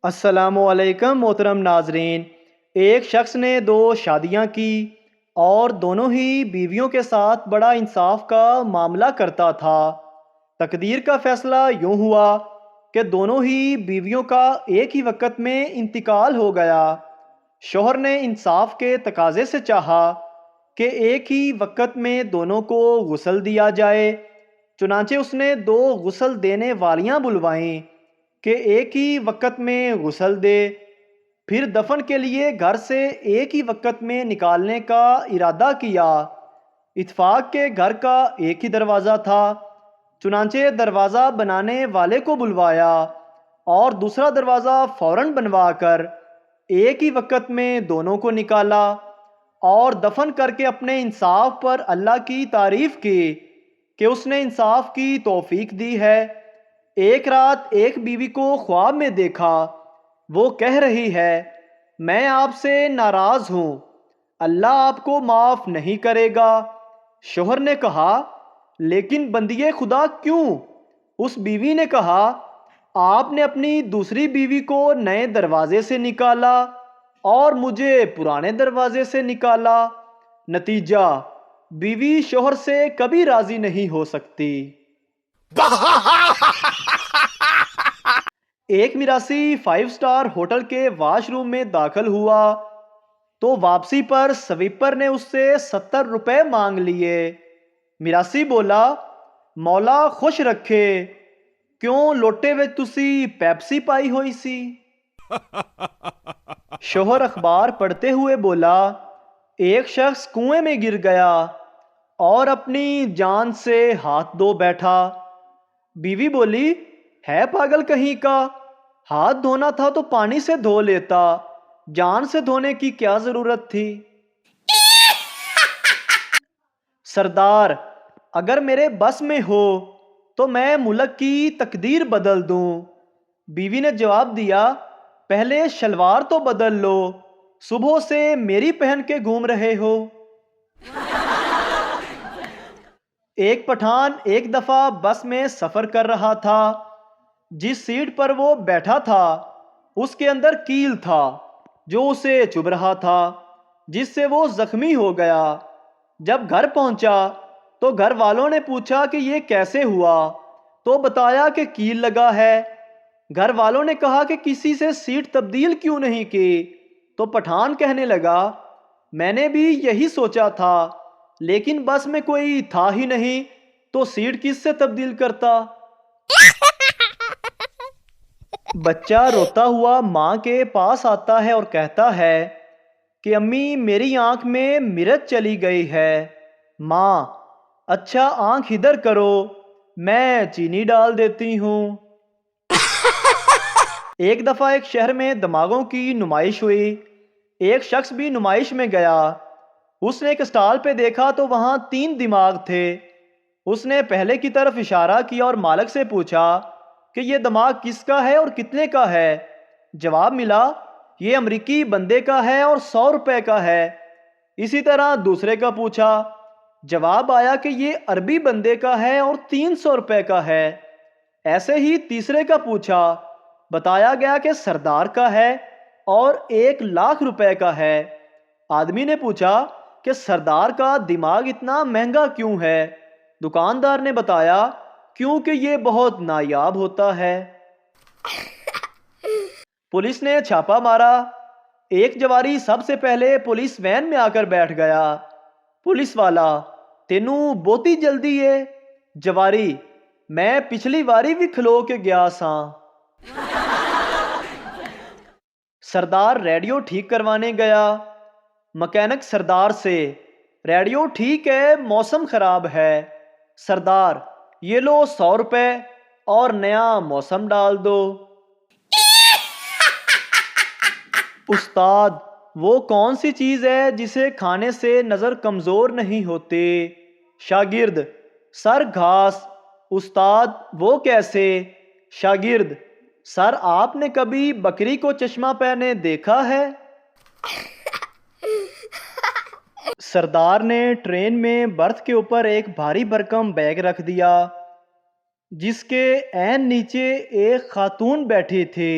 السلام علیکم محترم ناظرین۔ ایک شخص نے دو شادیاں کی اور دونوں ہی بیویوں کے ساتھ بڑا انصاف کا معاملہ کرتا تھا۔ تقدیر کا فیصلہ یوں ہوا کہ دونوں ہی بیویوں کا ایک ہی وقت میں انتقال ہو گیا۔ شوہر نے انصاف کے تقاضے سے چاہا کہ ایک ہی وقت میں دونوں کو غسل دیا جائے، چنانچہ اس نے دو غسل دینے والیاں بلوائیں کہ ایک ہی وقت میں غسل دے، پھر دفن کے لیے گھر سے ایک ہی وقت میں نکالنے کا ارادہ کیا۔ اتفاق کے گھر کا ایک ہی دروازہ تھا، چنانچہ دروازہ بنانے والے کو بلوایا اور دوسرا دروازہ فوراً بنوا کر ایک ہی وقت میں دونوں کو نکالا اور دفن کر کے اپنے انصاف پر اللہ کی تعریف کی کہ اس نے انصاف کی توفیق دی ہے۔ ایک رات ایک بیوی کو خواب میں دیکھا، وہ کہہ رہی ہے، میں آپ سے ناراض ہوں، اللہ آپ کو معاف نہیں کرے گا۔ شوہر نے کہا، لیکن بندیے خدا کیوں؟ اس بیوی نے کہا، آپ نے اپنی دوسری بیوی کو نئے دروازے سے نکالا اور مجھے پرانے دروازے سے نکالا، نتیجہ بیوی شوہر سے کبھی راضی نہیں ہو سکتی۔ ایک میراثی 5 سٹار ہوٹل کے واش روم میں داخل ہوا تو واپسی پر سویپر نے اس سے 70 روپے مانگ لیے۔ میراثی بولا، مولا خوش رکھے، کیوں لوٹے وچ تسی پیپسی پائی ہوئی سی؟ شوہر اخبار پڑھتے ہوئے بولا، ایک شخص کنویں میں گر گیا اور اپنی جان سے ہاتھ دھو بیٹھا۔ بیوی بولی، ہے پاگل کہیں کا، ہاتھ دھونا تھا تو پانی سے دھو لیتا، جان سے دھونے کی کیا ضرورت تھی؟ سردار، اگر میرے بس میں ہو تو میں ملک کی تقدیر بدل دوں۔ بیوی نے جواب دیا، پہلے شلوار تو بدل لو، صبح سے میری پہن کے گھوم رہے ہو۔ ایک پٹھان ایک دفعہ بس میں سفر کر رہا تھا۔ جس سیٹ پر وہ بیٹھا تھا اس کے اندر کیل تھا جو اسے چبھ رہا تھا، جس سے وہ زخمی ہو گیا۔ جب گھر پہنچا تو گھر والوں نے پوچھا کہ یہ کیسے ہوا، تو بتایا کہ کیل لگا ہے۔ گھر والوں نے کہا کہ کسی سے سیٹ تبدیل کیوں نہیں کی؟ تو پٹھان کہنے لگا، میں نے بھی یہی سوچا تھا، لیکن بس میں کوئی تھا ہی نہیں تو سیٹ کس سے تبدیل کرتا؟ بچہ روتا ہوا ماں کے پاس آتا ہے اور کہتا ہے کہ امی میری آنکھ میں مرچ چلی گئی ہے۔ ماں، اچھا آنکھ ادھر کرو، میں چینی ڈال دیتی ہوں۔ ایک دفعہ ایک شہر میں دماغوں کی نمائش ہوئی۔ ایک شخص بھی نمائش میں گیا۔ اس نے ایک اسٹال پہ دیکھا تو وہاں 3 دماغ تھے۔ اس نے پہلے کی طرف اشارہ کیا اور مالک سے پوچھا کہ یہ دماغ کس کا ہے اور کتنے کا ہے؟ جواب ملا، یہ امریکی بندے کا ہے اور 100 روپے کا ہے۔ اسی طرح دوسرے کا پوچھا، جواب آیا کہ یہ عربی بندے کا ہے اور 300 روپے کا ہے۔ ایسے ہی تیسرے کا پوچھا، بتایا گیا کہ سردار کا ہے اور 1,00,000 روپے کا ہے۔ آدمی نے پوچھا کہ سردار کا دماغ اتنا مہنگا کیوں ہے؟ دکاندار نے بتایا، کیونکہ یہ بہت نایاب ہوتا ہے۔ پولیس نے چھاپا مارا۔ ایک جواری سب سے پہلے پولیس وین میں آ کر بیٹھ گیا۔ پولیس والا، تینوں بہتی جلدی ہے؟ جواری، میں پچھلی واری بھی کھلو کے گیا ساں۔ سردار ریڈیو ٹھیک کروانے گیا۔ مکینک سردار سے، ریڈیو ٹھیک ہے، موسم خراب ہے۔ سردار، یہ لو 100 روپے اور نیا موسم ڈال دو۔ استاد، وہ کون سی چیز ہے جسے کھانے سے نظر کمزور نہیں ہوتی؟ شاگرد، سر گھاس۔ استاد، وہ کیسے؟ شاگرد، سر آپ نے کبھی بکری کو چشمہ پہنے دیکھا ہے؟ سردار نے ٹرین میں برتھ کے اوپر ایک بھاری بھرکم بیگ رکھ دیا جس کے عین نیچے ایک خاتون بیٹھی تھی۔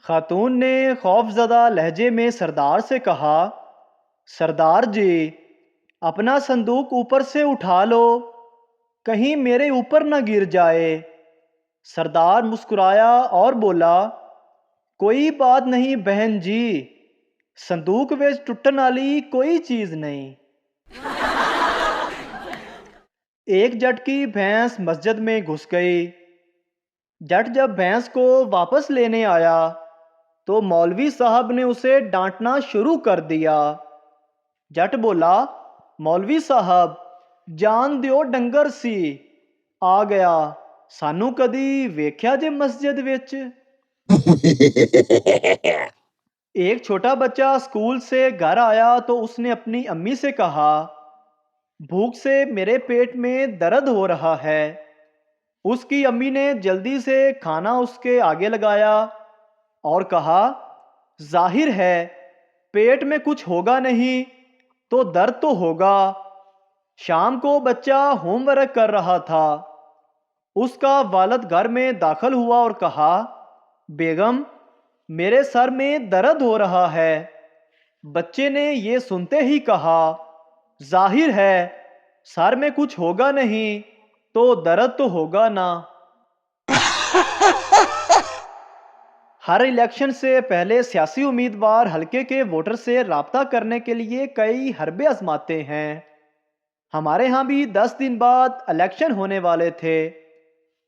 خاتون نے خوف زدہ لہجے میں سردار سے کہا، سردار جی، اپنا صندوق اوپر سے اٹھا لو، کہیں میرے اوپر نہ گر جائے۔ سردار مسکرایا اور بولا، کوئی بات نہیں بہن جی، صندوق وچ ٹٹن والی کوئی چیز نہیں۔ ایک جٹ کی بھینس مسجد میں گھس گئی۔ جٹ جب بھینس کو واپس لینے آیا تو مولوی صاحب نے اسے ڈانٹنا شروع کر دیا۔ جٹ بولا، مولوی صاحب جان دیو ڈنگر سی، آ گیا، سانو کدی ویکھیا جے مسجد وچ؟ ایک چھوٹا بچہ اسکول سے گھر آیا تو اس نے اپنی امی سے کہا، بھوک سے میرے پیٹ میں درد ہو رہا ہے۔ اس کی امی نے جلدی سے کھانا اس کے آگے لگایا اور کہا، ظاہر ہے پیٹ میں کچھ ہوگا نہیں تو درد تو ہوگا۔ شام کو بچہ ہوم ورک کر رہا تھا۔ اس کا والد گھر میں داخل ہوا اور کہا، بیگم میرے سر میں درد ہو رہا ہے۔ بچے نے یہ سنتے ہی کہا، ظاہر ہے سر میں کچھ ہوگا نہیں تو درد تو ہوگا نا۔ ہر الیکشن سے پہلے سیاسی امیدوار حلقے کے ووٹر سے رابطہ کرنے کے لیے کئی حربے آزماتے ہیں۔ ہمارے ہاں بھی 10 دن بعد الیکشن ہونے والے تھے۔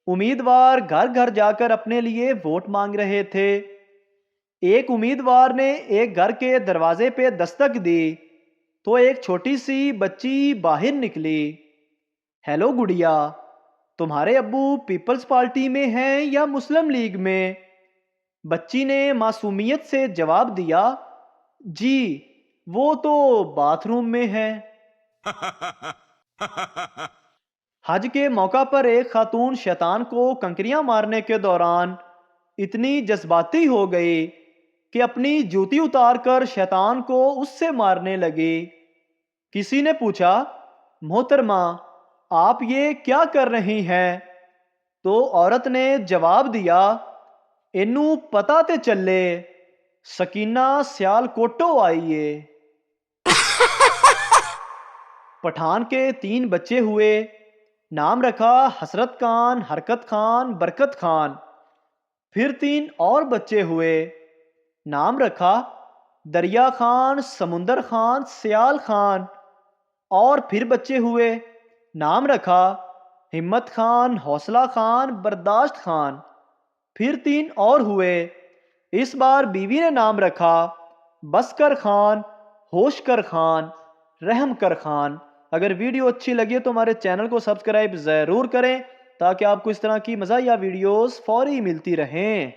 امیدوار گھر گھر جا کر اپنے لیے ووٹ مانگ رہے تھے۔ ایک امیدوار نے ایک گھر کے دروازے پہ دستک دی تو ایک چھوٹی سی بچی باہر نکلی۔ ہیلو گڑیا، تمہارے ابو پیپلز پارٹی میں ہیں یا مسلم لیگ میں؟ بچی نے معصومیت سے جواب دیا، جی وہ تو باتھ روم میں ہے۔ حج کے موقع پر ایک خاتون شیطان کو کنکریاں مارنے کے دوران اتنی جذباتی ہو گئی کہ اپنی جوتی اتار کر شیطان کو اس سے مارنے لگی۔ کسی نے پوچھا، محترمہ آپ یہ کیا کر رہی ہیں؟ تو عورت نے جواب دیا، اینو پتہ تے چلے، سکینہ سیال کوٹو آئیے۔ پٹھان کے 3 بچے ہوئے، نام رکھا حسرت خان، حرکت خان، برکت خان۔ پھر 3 اور بچے ہوئے، نام رکھا دریا خان، سمندر خان، سیال خان۔ اور پھر بچے ہوئے، نام رکھا ہمت خان، حوصلہ خان، برداشت خان۔ پھر 3 اور ہوئے، اس بار بیوی نے نام رکھا بسکر خان، ہوش کر خان، رحم کر خان۔ اگر ویڈیو اچھی لگی تو ہمارے چینل کو سبسکرائب ضرور کریں تاکہ آپ کو اس طرح کی مزاحیہ ویڈیوز فوری ملتی رہیں۔